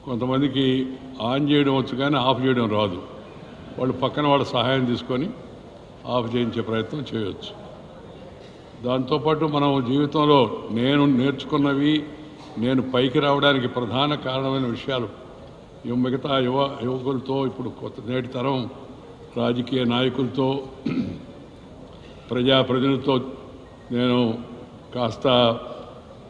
కొంతమందికి ఆన్ చేయడం వచ్చు కానీ ఆఫ్ చేయడం రాదు. వాళ్ళు పక్కన వాళ్ళ సహాయం తీసుకొని ఆఫ్ చేయించే ప్రయత్నం చేయవచ్చు. దాంతోపాటు మనం జీవితంలో నేను నేర్చుకున్నవి, నేను పైకి రావడానికి ప్రధాన కారణమైన విషయాలు మిగతా యువకులతో, ఇప్పుడు నేటి తరం రాజకీయ నాయకులతో, ప్రజాప్రతినిధులతో నేను కాస్త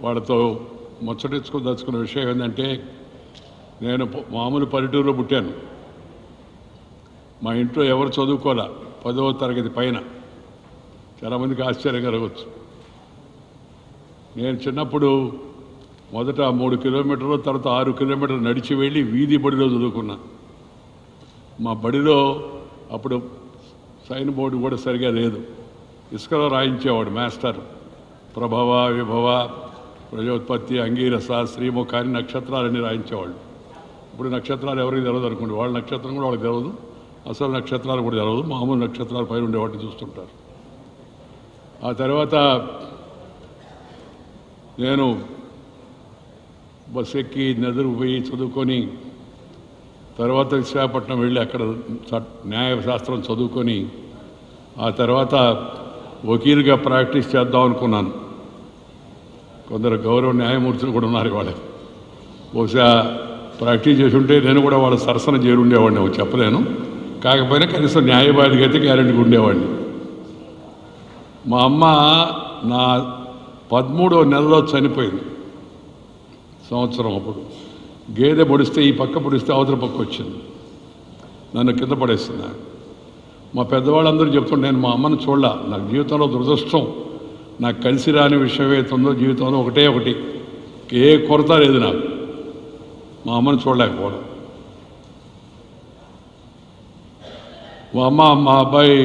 వాళ్ళతో ముచ్చటించుకోదలుచుకున్న విషయం ఏంటంటే, నేను మామూలు పల్లెటూరులో పుట్టాను. మా ఇంట్లో ఎవరు చదువుకోలే 10వ తరగతి పైన. చాలామందికి ఆశ్చర్యం కలగవచ్చు. నేను చిన్నప్పుడు మొదట 3 కిలోమీటర్లు, తర్వాత 6 కిలోమీటర్లు నడిచి వెళ్ళి వీధి బడిలో చదువుకున్నా. మా బడిలో అప్పుడు సైన్ బోర్డు కూడా సరిగా లేదు. ఇసుకలో రాయించేవాడు మాస్టర్. ప్రభవ, విభవ, ప్రజోత్పత్తి, అంగీరస, శ్రీముఖ అని నక్షత్రాలన్నీ రాయించేవాళ్ళు. ఇప్పుడు నక్షత్రాలు ఎవరికి తెలియదు అనుకోండి. వాళ్ళ నక్షత్రం కూడా వాళ్ళకి తెలియదు, అసలు నక్షత్రాలు కూడా తెలియదు. మామూలు నక్షత్రాల పైన ఉండే వాటిని చూస్తుంటారు. ఆ తర్వాత నేను బస్ ఎక్కి నదురు పోయి చదువుకొని, తర్వాత విశాఖపట్నం వెళ్ళి అక్కడ న్యాయశాస్త్రం చదువుకొని, ఆ తర్వాత వకీలుగా ప్రాక్టీస్ చేద్దాం అనుకున్నాను. కొందరు గౌరవ న్యాయమూర్తులు కూడా ఉన్నారు. వాళ్ళకి బహుశా ప్రాక్టీస్ చేసి ఉంటే నేను కూడా వాళ్ళ సరసన చేరుండేవాడిని, చెప్పలేను. కాకపోయినా కనీసం న్యాయవాదిగా అయితే గ్యారెంటీగా ఉండేవాడిని. మా అమ్మ నా 13వ నెలలో చనిపోయింది. సంవత్సరం అప్పుడు గేదె పొడిస్తే ఈ పక్క పొడిస్తే అవతల పక్క వచ్చింది, నన్ను కింద పడేస్తుంది. మా పెద్దవాళ్ళందరూ చెప్తుంటే నేను మా అమ్మను చూడలా. నాకు జీవితంలో దురదృష్టం, నాకు కలిసి రాని విషయం ఏతుందో జీవితంలో ఒకటే ఒకటి, ఏ కొరత లేదు నాకు, మా అమ్మను చూడలేకపోవడం. మా అమ్మ మా అబ్బాయి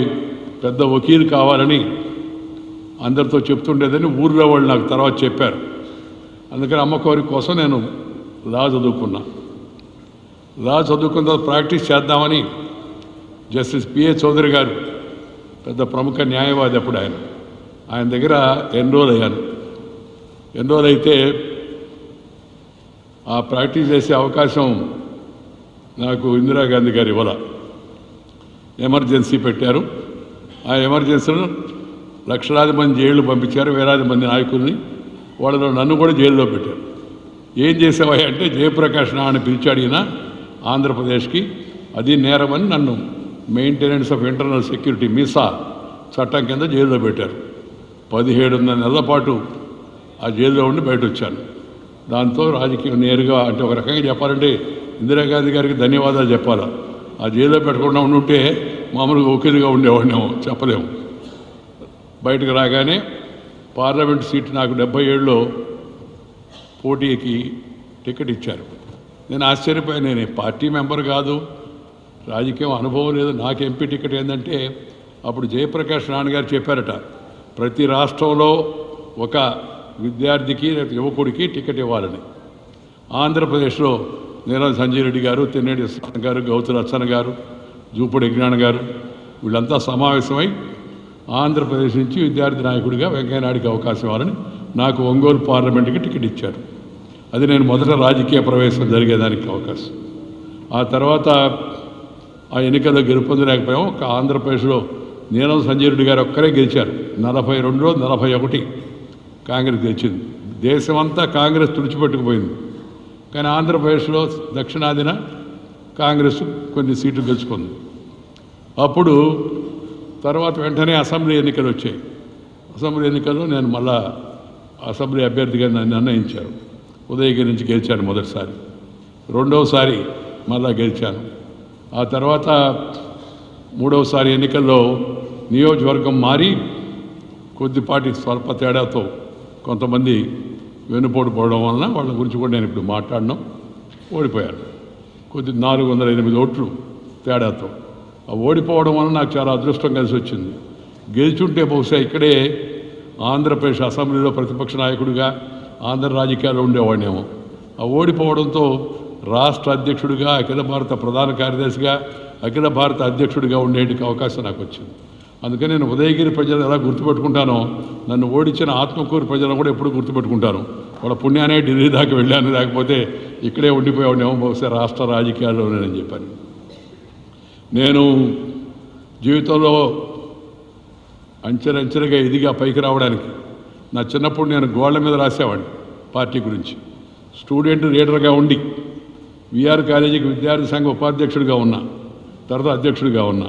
పెద్ద వకీలు కావాలని అందరితో చెప్తుండేదని ఊర్లో వాళ్ళు నాకు తర్వాత చెప్పారు. అందుకని అమ్మ కోరిక కోసం నేను లా చదువుకున్నా. లా చదువుకున్న తర్వాత ప్రాక్టీస్ చేద్దామని జస్టిస్ పిఏ చౌదరి గారు, పెద్ద ప్రముఖ న్యాయవాది అప్పుడు ఆయన దగ్గర ఎన్రోల్ అయ్యాను. ఎన్రోల్ అయితే ఆ ప్రాక్టీస్ చేసే అవకాశం నాకు ఇందిరాగాంధీ గారు ఇవ్వాల. ఎమర్జెన్సీ పెట్టారు. ఆ ఎమర్జెన్సీలో లక్షలాది మంది జైళ్ళు పంపించారు, వేలాది మంది నాయకుల్ని. వాళ్ళలో నన్ను కూడా జైల్లో పెట్టారు. ఏం చేసేవా అంటే, జయప్రకాష్ నారాయణ పిలిచి అడిగిన ఆంధ్రప్రదేశ్కి, అది నేరమని నన్ను maintenance of internal security MISA చట్టం కింద జైల్లో పెట్టారు. 17 నెలల పాటు ఆ జైల్లో ఉండి బయట వచ్చాను. దాంతో రాజకీయం నేరుగా, అంటే ఒక రకంగా చెప్పాలంటే ఇందిరాగాంధీ గారికి ధన్యవాదాలు చెప్పాలా. ఆ జైల్లో పెట్టకుండా ఉండుంటే మామూలుగా వకీలుగా ఉండేవాడినేమో, చెప్పలేము. బయటకు రాగానే పార్లమెంట్ సీట్ నాకు 77లో పోటీకి టికెట్ ఇచ్చారు. నేను ఆశ్చర్యపోయాను. నేను పార్టీ మెంబర్ కాదు, రాజకీయం అనుభవం లేదు, నాకు ఎంపీ టికెట్ ఏంటంటే, అప్పుడు జయప్రకాష్ నారాయణ గారు చెప్పారట, ప్రతి రాష్ట్రంలో ఒక విద్యార్థికి యువకుడికి టికెట్ ఇవ్వాలని. ఆంధ్రప్రదేశ్లో నీలం సంజయ్ రెడ్డి గారు, తెన్నేటి శ్రీనివాస గారు, గౌతు లచ్చన్న గారు, జూపూడి విజ్ఞాన గారు వీళ్ళంతా సమావేశమై ఆంధ్రప్రదేశ్ నుంచి విద్యార్థి నాయకుడిగా వెంకయ్యనాయుడికి అవకాశం ఇవ్వాలని నాకు ఒంగోలు పార్లమెంట్కి టికెట్ ఇచ్చారు. అది నేను మొదట రాజకీయ ప్రవేశం జరిగేదానికి అవకాశం. ఆ తర్వాత ఆ ఎన్నికల్లో గెలుపొందలేకపోయాం. ఒక ఆంధ్రప్రదేశ్లో నీలం సంజయ్ రెడ్డి గారు ఒక్కరే గెలిచారు. 42లో 41 కాంగ్రెస్ గెలిచింది. దేశమంతా కాంగ్రెస్ తుడిచిపెట్టుకుపోయింది. కానీ ఆంధ్రప్రదేశ్లో దక్షిణాదిన కాంగ్రెస్ కొన్ని సీట్లు గెలుచుకుంది. అప్పుడు తర్వాత వెంటనే అసెంబ్లీ ఎన్నికలు వచ్చాయి. అసెంబ్లీ ఎన్నికల్లో నేను మళ్ళా అసెంబ్లీ అభ్యర్థిగా నన్ను నిర్ణయించారు. ఉదయగిరి నుంచి గెలిచాను మొదటిసారి. రెండవసారి మళ్ళా గెలిచాను. ఆ తర్వాత మూడవసారి ఎన్నికల్లో నియోజకవర్గం మారి కొద్దిపాటి స్వల్ప తేడాతో కొంతమంది వెనుపోటు పోవడం వలన వాళ్ళ గురించి కూడా నేను ఇప్పుడు మాట్లాడడం, ఓడిపోయాను. 408 ఓట్లు తేడాతో. ఆ ఓడిపోవడం వలన నాకు చాలా అదృష్టం కలిసి వచ్చింది. గెలిచుంటే బహుశా ఇక్కడే ఆంధ్రప్రదేశ్ అసెంబ్లీలో ప్రతిపక్ష నాయకుడిగా ఆంధ్ర రాజకీయాల్లో ఉండేవాడినేమో. ఆ ఓడిపోవడంతో రాష్ట్ర అధ్యక్షుడిగా, అఖిల భారత ప్రధాన కార్యదర్శిగా, అఖిల భారత అధ్యక్షుడిగా ఉండేటికి అవకాశం నాకు వచ్చింది. అందుకని నేను ఉదయగిరి ప్రజలు ఎలా గుర్తుపెట్టుకుంటానో నన్ను ఓడించిన ఆత్మకూరు ప్రజలను కూడా ఎప్పుడు గుర్తుపెట్టుకుంటాను. వాళ్ళ పుణ్యానే ఢిల్లీ దాకా వెళ్ళాను, లేకపోతే ఇక్కడే ఉండిపోయాడేమో బహుశా రాష్ట్ర రాజకీయాల్లోనేనని చెప్పాను. నేను జీవితంలో అంచెలంచెలుగా ఎదిగా పైకి రావడానికి నా చిన్నప్పుడు నేను గోళ్ల మీద రాసేవాడిని పార్టీ గురించి. స్టూడెంట్ లీడర్గా ఉండి విఆర్ కాలేజీకి విద్యార్థి సంఘ ఉపాధ్యక్షుడిగా ఉన్నా, తర్వాత అధ్యక్షుడిగా ఉన్నా,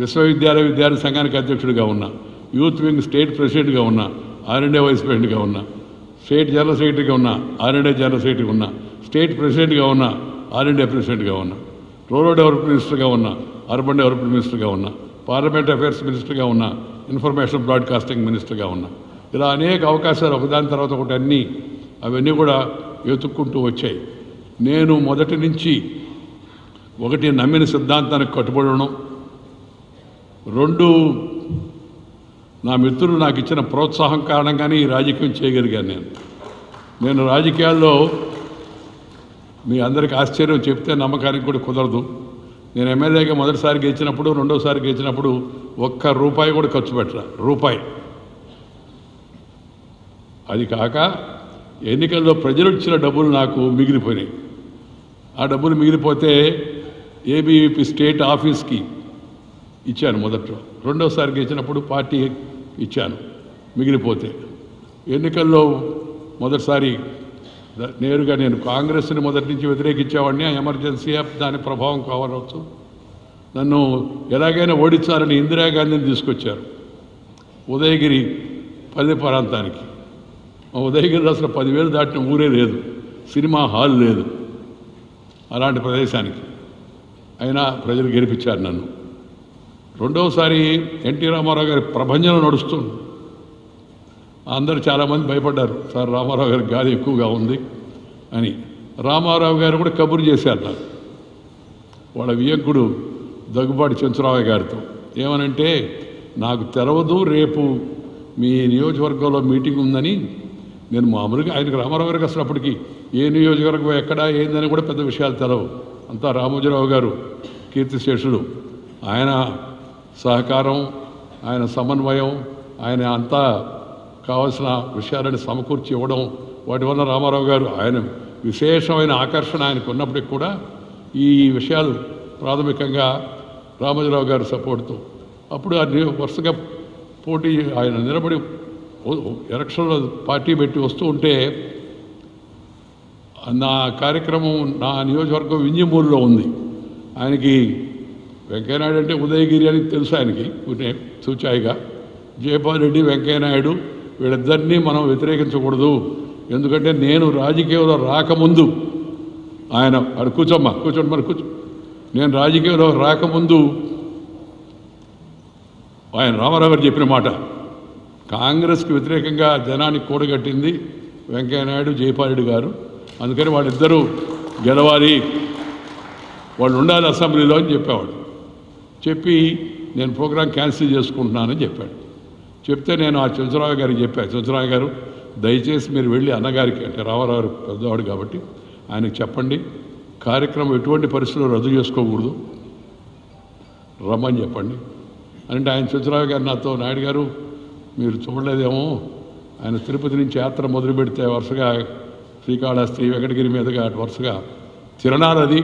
విశ్వవిద్యాలయ విద్యార్థి సంఘానికి అధ్యక్షుడిగా ఉన్నా, యూత్ వింగ్ స్టేట్ ప్రెసిడెంట్గా ఉన్నా, ఆర్ఎండ్ఏ వైస్ ప్రెసిడెంట్గా ఉన్నా, స్టేట్ జనరల్ సెక్రటరీగా ఉన్నా, ఆర్ఎండ్ఏ జనరల్ సెక్రటరీగా ఉన్నా, స్టేట్ ప్రెసిడెంట్గా ఉన్నా, ఆర్ఎండ్ఏ ప్రెసిడెంట్గా ఉన్నా, రూరల్ డెవలప్మెంట్ మినిస్టర్గా ఉన్నా, అర్బన్ డెవలప్మెంట్ మినిస్టర్గా ఉన్నా, పార్లమెంట్ అఫైర్స్ మినిస్టర్గా ఉన్నా, ఇన్ఫర్మేషన్ బ్రాడ్కాస్టింగ్ మినిస్టర్గా ఉన్నా. ఇలా అనేక అవకాశాలు ఒకదాని తర్వాత ఒకటి అవన్నీ కూడా వెతుక్కుంటూ వచ్చాయి. నేను మొదటి నుంచి ఒకటి నమ్మిన సిద్ధాంతానికి కట్టుబడి ఉండడం, రెండు నా మిత్రులు నాకు ఇచ్చిన ప్రోత్సాహం కారణంగానే ఈ రాజకీయం చేయగలిగాను. నేను రాజకీయాల్లో మీ అందరికీ ఆశ్చర్యం చెప్తే నమ్మకానికి కూడా కుదరదు. నేను ఎమ్మెల్యేగా మొదటిసారి గెలిచినప్పుడు, రెండోసారి గెలిచినప్పుడు ₹1 కూడా ఖర్చు పెట్టరా, రూపాయి. అది కాక ఎన్నికల్లో ప్రజలు ఇచ్చిన డబ్బులు నాకు మిగిలిపోయినాయి. ఆ డబ్బులు మిగిలిపోతే ఏబీవీపీ స్టేట్ ఆఫీస్కి ఇచ్చాను మొదట్లో, రెండోసారి గెలిచినప్పుడు పార్టీ ఇచ్చాను మిగిలిపోతే. ఎన్నికల్లో మొదటిసారి నేరుగా నేను కాంగ్రెస్ని మొదటి నుంచి వ్యతిరేకించేవాడిని. ఎమర్జెన్సీ దాని ప్రభావం కావచ్చు, నన్ను ఎలాగైనా ఓడించాలని ఇందిరాగాంధీని తీసుకొచ్చారు ఉదయగిరి పల్లె ప్రాంతానికి. ఉదయగిరిలో అసలు 10,000 దాటిన ఊరే లేదు, సినిమా హాల్ లేదు అలాంటి ప్రదేశానికి. అయినా ప్రజలు గెలిపించారు నన్ను. రెండవసారి ఎన్టీ రామారావు గారి ప్రభంజనం నడుస్తుంది. అందరూ చాలామంది భయపడ్డారు, సార్ రామారావు గారికి గాలి ఎక్కువగా ఉంది అని. రామారావు గారు కూడా కబురు చేశారు నాకు, వాళ్ళ వియంకుడు దగ్గుబాటి చెంచురామయ్య గారితో. ఏమనంటే, నాకు తెలవదు, రేపు మీ నియోజకవర్గంలో మీటింగ్ ఉందని. నేను మామూలుగా ఆయనకు రామారావు గారికి అసలు అప్పటికి ఏ నియోజకవర్గం ఎక్కడ ఏందని కూడా పెద్ద విషయాలు తెలవు. అంతా రామోజీరావు గారు కీర్తిశేషులు, ఆయన సహకారం, ఆయన సమన్వయం, ఆయన అంతా కావాల్సిన విషయాలను సమకూర్చి ఇవ్వడం, వాటి వల్ల రామారావు గారు ఆయన విశేషమైన ఆకర్షణ ఆయనకు ఉన్నప్పటికీ కూడా ఈ విషయాలు ప్రాథమికంగా రామోజీరావు గారి సపోర్ట్తో అప్పుడు వరుసగా పోటీ ఆయన నిలబడి ఎలక్షన్లో పార్టీ పెట్టి వస్తూ ఉంటే, నా కార్యక్రమం నా నియోజకవర్గం వింజమూరులో ఉంది. ఆయనకి వెంకయ్యనాయుడు అంటే ఉదయగిరి అని తెలుసు ఆయనకి సూచాయిగా. జయపాల్ రెడ్డి, వెంకయ్యనాయుడు వీళ్ళిద్దరినీ మనం వ్యతిరేకించకూడదు, ఎందుకంటే నేను రాజకీయంలో రాకముందు ఆయన కూర్చోండి మరి కూర్చో, నేను రాజకీయంలో రాకముందు ఆయన రామారావు గారు చెప్పిన మాట, కాంగ్రెస్కి వ్యతిరేకంగా జనాన్ని కూడగట్టింది వెంకయ్యనాయుడు, జయపాల్ రెడ్డి గారు, అందుకని వాళ్ళిద్దరూ గెలవాలి, వాళ్ళు ఉండాలి అసెంబ్లీలో అని చెప్పేవాడు. చెప్పి నేను ప్రోగ్రాం క్యాన్సిల్ చేసుకుంటున్నానని చెప్పాడు. చెప్తే నేను ఆ చెంచురావు గారికి చెప్పాను, చెంచురావు గారు దయచేసి మీరు వెళ్ళి అన్నగారికి, అంటే రామారావు గారు పెద్దవాడు కాబట్టి ఆయనకు చెప్పండి, కార్యక్రమం ఎటువంటి పరిస్థితుల్లో రద్దు చేసుకోకూడదు, రమ్మని చెప్పండి అంటే. ఆయన చెంచురావు గారు నాతో, నాయుడు గారు మీరు చూడలేదేమో, ఆయన తిరుపతి నుంచి యాత్ర మొదలు పెడితే వరుసగా శ్రీకాళహస్తి, వెంకటగిరి మీదుగా అటు వరుసగా తిరణాలది,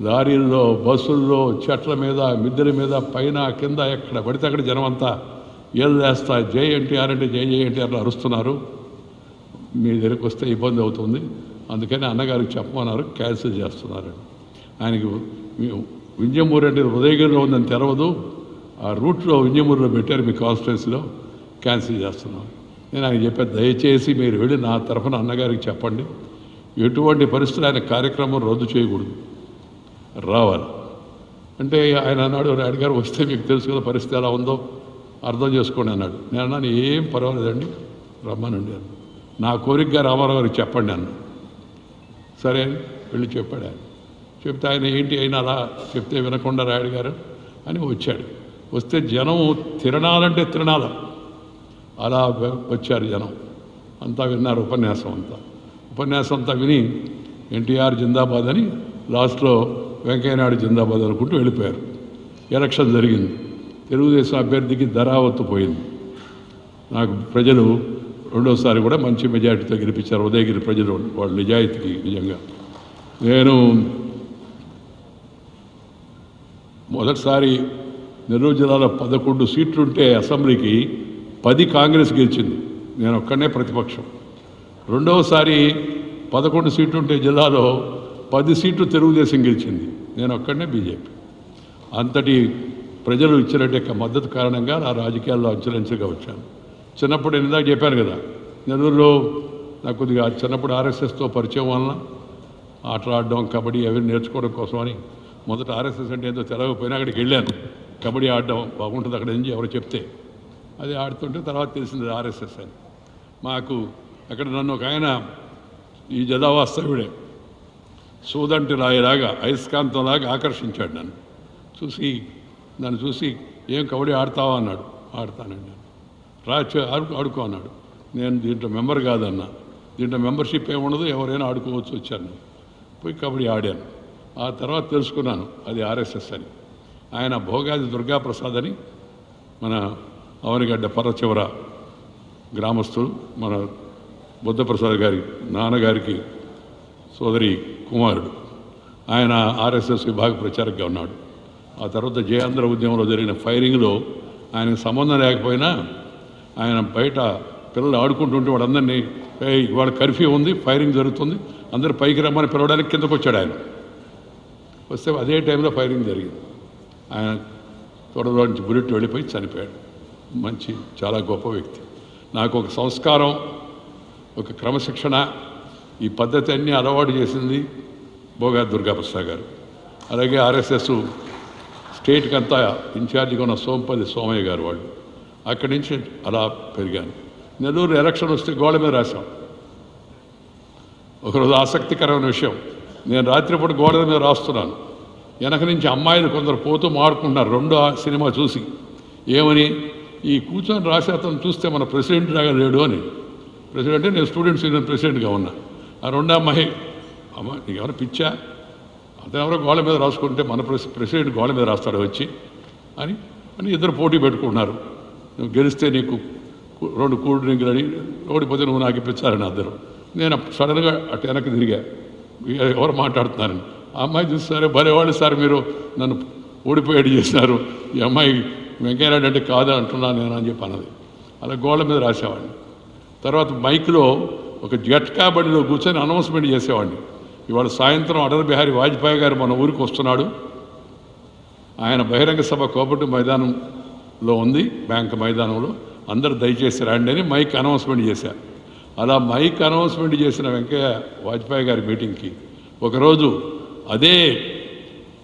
లారీల్లో, బస్సుల్లో, చెట్ల మీద, మిద్దెల మీద, పైన కింద ఎక్కడ పడితే అక్కడ జనం అంతా ఏళ్ళేస్తా జై ఎన్టీఆర్ అంటే జై ఎన్టీఆర్లో అరుస్తున్నారు, మీ దగ్గరికి వస్తే ఇబ్బంది అవుతుంది, అందుకని అన్నగారికి చెప్పమన్నారు, క్యాన్సిల్ చేస్తున్నారు. ఆయనకి వింజమూరు అంటే ఉదయగిరిలో ఉందని తెలవదు, ఆ రూట్లో వింజమూరులో పెట్టారు, మీ కాన్స్టిట్యున్సీలో క్యాన్సిల్ చేస్తున్నాం. నేను ఆయన చెప్పాను, దయచేసి మీరు వెళ్ళి నా తరఫున అన్నగారికి చెప్పండి, ఎటువంటి పరిస్థితులు ఆయన కార్యక్రమం రద్దు చేయకూడదు, రావాలి అంటే. ఆయన అన్నాడు, నాయుడు గారు వస్తే మీకు తెలుసు కదా పరిస్థితి ఎలా ఉందో అర్థం చేసుకోండి అన్నాడు. నేను అన్నాను, ఏం పర్వాలేదండి రమ్మనండి అన్న, నా కోరికగా రామారావు గారికి చెప్పండి అన్న. సరే వెళ్ళి చెప్పాడు. ఆయన చెప్తే ఆయన ఏంటి అయినా అలా చెప్తే వినకుండా రాయుడు గారు అని వచ్చాడు. వస్తే జనం తిరణాలంటే తిరణాల అలా వచ్చారు జనం అంతా, విన్నారు ఉపన్యాసం అంతా విని ఎన్టీఆర్ జిందాబాద్ అని, లాస్ట్లో వెంకయ్యనాయుడు జిందాబాద్ అనుకుంటూ వెళ్ళిపోయారు. ఎలక్షన్ జరిగింది. తెలుగుదేశం అభ్యర్థికి ధరావత్తు పోయింది. నాకు ప్రజలు రెండోసారి కూడా మంచి మెజార్టీతో గెలిపించారు. ఉదయగిరి ప్రజలు వాళ్ళ నిజాయితీకి నిజంగా. నేను మొదటిసారి నెల్లూరు జిల్లాలో 11 సీట్లుంటే అసెంబ్లీకి 10 కాంగ్రెస్ గెలిచింది, నేను ఒక్కడనే ప్రతిపక్షం. రెండవసారి 11 సీట్లుంటే జిల్లాలో 10 సీట్లు తెలుగుదేశం గెలిచింది, నేను ఒక్కడనే బీజేపీ. అంతటి ప్రజలు ఇచ్చినట్టు మద్దతు కారణంగా నా రాజకీయాల్లో అంచెలంచెగా వచ్చాను. చిన్నప్పుడు నేను ఇందాక చెప్పాను కదా, నెల్లూరులో నాకు కొద్దిగా చిన్నప్పుడు ఆర్ఎస్ఎస్తో పరిచయం వలన ఆటలు ఆడడం, కబడ్డీ అవి నేర్చుకోవడం కోసమని మొదట ఆర్ఎస్ఎస్ అంటే ఏదో తెలవకపోయినా అక్కడికి వెళ్ళాను. కబడ్డీ ఆడడం బాగుంటుంది అక్కడ నుంచి ఎవరు చెప్తే అది ఆడుతుంటే తర్వాత తెలిసింది ఆర్ఎస్ఎస్ అని. మాకు అక్కడ నన్ను ఒక ఆయన ఈ జిల్లా వాస్తవ్యుడే సూదంటి రాయిలాగా అయస్కాంతంలాగా ఆకర్షించాడు. నన్ను చూసి ఏం కబడ్డీ ఆడతావా అన్నాడు. ఆడతానండి. ఆడుకో అన్నాడు. నేను దీంట్లో మెంబర్ కాదన్నా, దీంట్లో మెంబర్షిప్ ఏముండదు, ఎవరైనా ఆడుకోవచ్చు. వచ్చాను, పోయి కబడ్డీ ఆడాను. ఆ తర్వాత తెలుసుకున్నాను అది ఆర్ఎస్ఎస్ అని. ఆయన భోగాది దుర్గాప్రసాద్ అని మన అవనిగడ్డ పర్వచివర గ్రామస్తులు, మన బుద్ధప్రసాద్ గారి నాన్నగారికి సోదరి కుమారుడు. ఆయన ఆర్ఎస్ఎస్ విభాగ ప్రచారకుగా ఉన్నాడు. ఆ తర్వాత జయాంధ్ర ఉద్యమంలో జరిగిన ఫైరింగ్లో ఆయనకు సంబంధం లేకపోయినా ఆయన బయట పిల్లలు ఆడుకుంటుంటే వాళ్ళందరినీ ఇవాళ కర్ఫ్యూ ఉంది, ఫైరింగ్ జరుగుతుంది, అందరూ పైకి రమ్మని పిలవడానికి కిందకు వచ్చాడు. ఆయన వస్తే అదే టైంలో ఫైరింగ్ జరిగింది. ఆయన త్వరలో నుంచి బుల్లెట్ వెళ్ళిపోయి చనిపోయాడు. మంచి చాలా గొప్ప వ్యక్తి. నాకు ఒక సంస్కారం, ఒక క్రమశిక్షణ, ఈ పద్ధతి అన్నీ అలవాటు చేసింది భోగా దుర్గాప్రసాద్ గారు. అలాగే ఆర్ఎస్ఎస్ స్టేట్కి అంతా ఇన్ఛార్జిగా ఉన్న సోంపల్లి సోమయ్య గారు వాళ్ళు. అక్కడి నుంచి అలా పెరిగాను. నెల్లూరు ఎలక్షన్ వస్తే గోడ మీద రాశాం. ఒకరోజు ఆసక్తికరమైన విషయం, నేను రాత్రిపూట గోడ మీద రాస్తున్నాను. వెనక నుంచి అమ్మాయిలు కొందరు పోతూ మాడుకుంటున్నారు రెండో సినిమా చూసి. ఏమని, ఈ కూర్చొని రాసే అతను చూస్తే మన ప్రెసిడెంట్ లాగా లేడు అని. ప్రెసిడెంట్ నేను స్టూడెంట్స్ యూనియన్ ప్రెసిడెంట్గా ఉన్నా. ఆ రెండో అమ్మాయి, అమ్మాయి నీకు ఎవరైనా పిచ్చా, అతను ఎవరో గోడ మీద రాసుకుంటే మన ప్రెసిడెంట్ గోడ మీద రాస్తాడు వచ్చి అని ఇద్దరు పోటీ పెట్టుకుంటున్నారు. నువ్వు గెలిస్తే నీకు 2 కూల్ డ్రింకులు అని, ఓడిపోతే నువ్వు నాకు ఇప్పించాలని అద్దరు. నేను సడన్గా అటు వెనక్కి తిరిగా, ఎవరు మాట్లాడుతున్నారని. ఆ అమ్మాయి చూస్తారే, భలేవాళ్ళు సార్ మీరు నన్ను ఓడిపోయాడు చేశారు, ఈ అమ్మాయి వెంకయ్యనాయుడు అంటే కాదా అంటున్నాను నేను అని చెప్పి అన్నది. అలా గోళ్ళ మీద రాసేవాడిని. తర్వాత మైక్లో ఒక జట్కా బండిలో కూర్చొని అనౌన్స్మెంట్ చేసేవాడిని. ఇవాళ సాయంత్రం అటల్ బిహారీ వాజ్పేయి గారు మన ఊరికి వస్తున్నాడు, ఆయన బహిరంగ సభ కోపటి మైదానంలో ఉంది, బ్యాంక్ మైదానంలో, అందరూ దయచేసి రండి అని మైక్ అనౌన్స్మెంట్ చేశారు. అలా మైక్ అనౌన్స్మెంట్ చేసిన వెంకయ్య వాజ్పేయి గారి మీటింగ్కి ఒకరోజు అదే